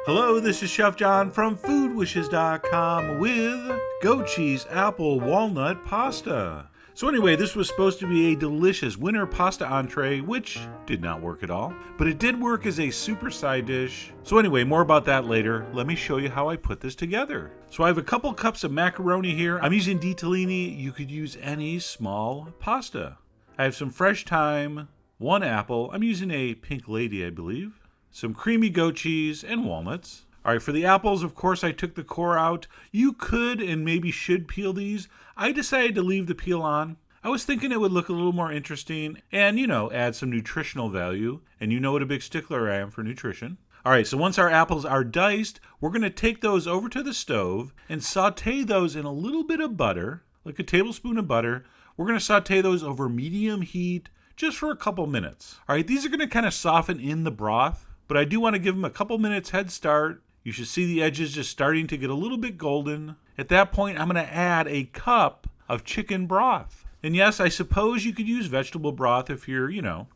Hello, this is Chef John from foodwishes.com with goat cheese, apple, walnut pasta. So anyway, this was supposed to be a delicious winter pasta entree, which did not work at all, but it did work as a super side dish. So anyway, more about that later. Let me show you how I put this together. So I have a couple cups of macaroni here. I'm using ditalini. You could use any small pasta. I have some fresh thyme, 1 apple. I'm using a Pink Lady, I believe. Some creamy goat cheese, and walnuts. All right, for the apples, of course, I took the core out. You could and maybe should peel these. I decided to leave the peel on. I was thinking it would look a little more interesting and, add some nutritional value. And you know what a big stickler I am for nutrition. All right, so once our apples are diced, we're going to take those over to the stove and saute those in a little bit of butter, like a tablespoon of butter. We're going to saute those over medium heat just for a couple minutes. All right, these are going to kind of soften in the broth, but I do want to give them a couple minutes head start. You should see the edges just starting to get a little bit golden. At that point, I'm going to add a cup of chicken broth. And yes, I suppose you could use vegetable broth if you're,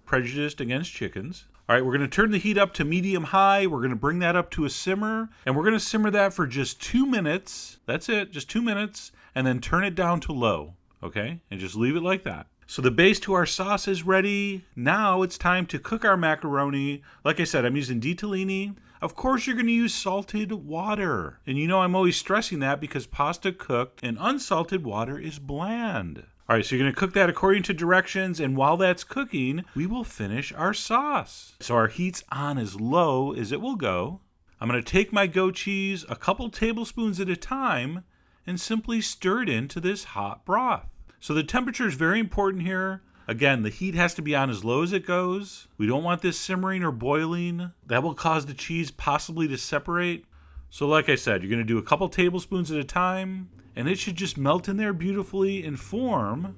prejudiced against chickens. All right, we're going to turn the heat up to medium-high. We're going to bring that up to a simmer, and we're going to simmer that for just 2 minutes. That's it, just 2 minutes, and then turn it down to low, okay? And just leave it like that. So the base to our sauce is ready. Now it's time to cook our macaroni. Like I said, I'm using ditalini. Of course, you're going to use salted water. And I'm always stressing that because pasta cooked in unsalted water is bland. All right, so you're going to cook that according to directions. And while that's cooking, we will finish our sauce. So our heat's on as low as it will go. I'm going to take my goat cheese a couple tablespoons at a time and simply stir it into this hot broth. So the temperature is very important here. Again, the heat has to be on as low as it goes. We don't want this simmering or boiling. That will cause the cheese possibly to separate. So like I said, you're going to do a couple tablespoons at a time, and it should just melt in there beautifully and form,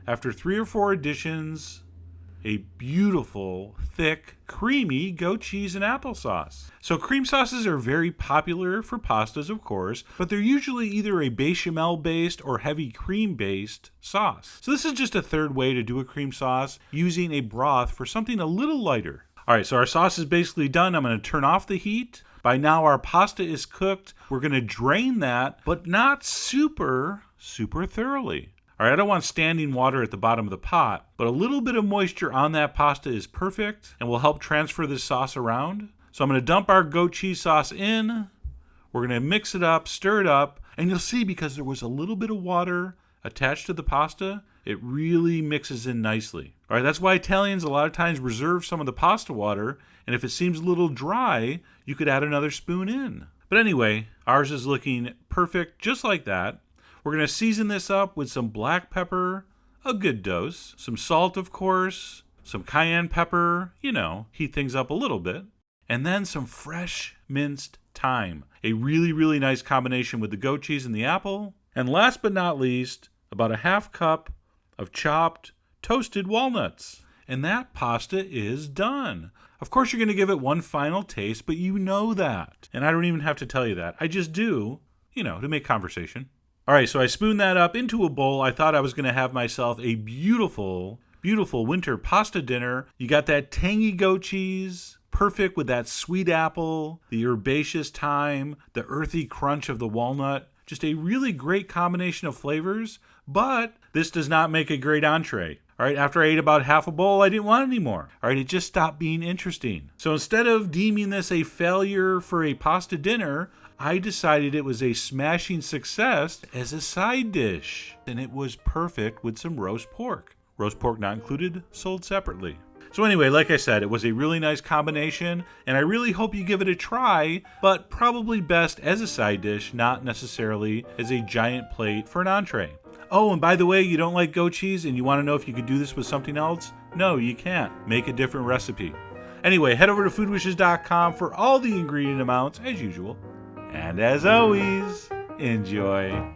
after 3 or 4 additions, a beautiful, thick, creamy goat cheese and applesauce. So cream sauces are very popular for pastas, of course, but they're usually either a bechamel-based or heavy cream-based sauce. So this is just a third way to do a cream sauce, using a broth for something a little lighter. All right, so our sauce is basically done. I'm going to turn off the heat. By now, our pasta is cooked. We're going to drain that, but not super thoroughly. All right, I don't want standing water at the bottom of the pot, but a little bit of moisture on that pasta is perfect and will help transfer this sauce around. So I'm going to dump our goat cheese sauce in. We're going to mix it up, stir it up, and you'll see because there was a little bit of water attached to the pasta, it really mixes in nicely. All right, that's why Italians a lot of times reserve some of the pasta water, and if it seems a little dry, you could add another spoon in. But anyway, ours is looking perfect just like that. We're going to season this up with some black pepper, a good dose, some salt, of course, some cayenne pepper, heat things up a little bit, and then some fresh minced thyme, a really nice combination with the goat cheese and the apple. And last but not least, about a half cup of chopped toasted walnuts. And that pasta is done. Of course, you're going to give it one final taste, but you know that. And I don't even have to tell you that. I just do, to make conversation. All right, so I spooned that up into a bowl. I thought I was going to have myself a beautiful winter pasta dinner. You got that tangy goat cheese, perfect with that sweet apple, the herbaceous thyme, the earthy crunch of the walnut. Just a really great combination of flavors, but this does not make a great entree. All right, after I ate about half a bowl, I didn't want any more. All right, it just stopped being interesting. So instead of deeming this a failure for a pasta dinner, I decided it was a smashing success as a side dish. And it was perfect with some roast pork. Roast pork not included, sold separately. So anyway, like I said, it was a really nice combination, and I really hope you give it a try, but probably best as a side dish, not necessarily as a giant plate for an entree. Oh, and by the way, you don't like goat cheese and you want to know if you could do this with something else? No, you can't. Make a different recipe. Anyway, head over to foodwishes.com for all the ingredient amounts, as usual. And as always, enjoy.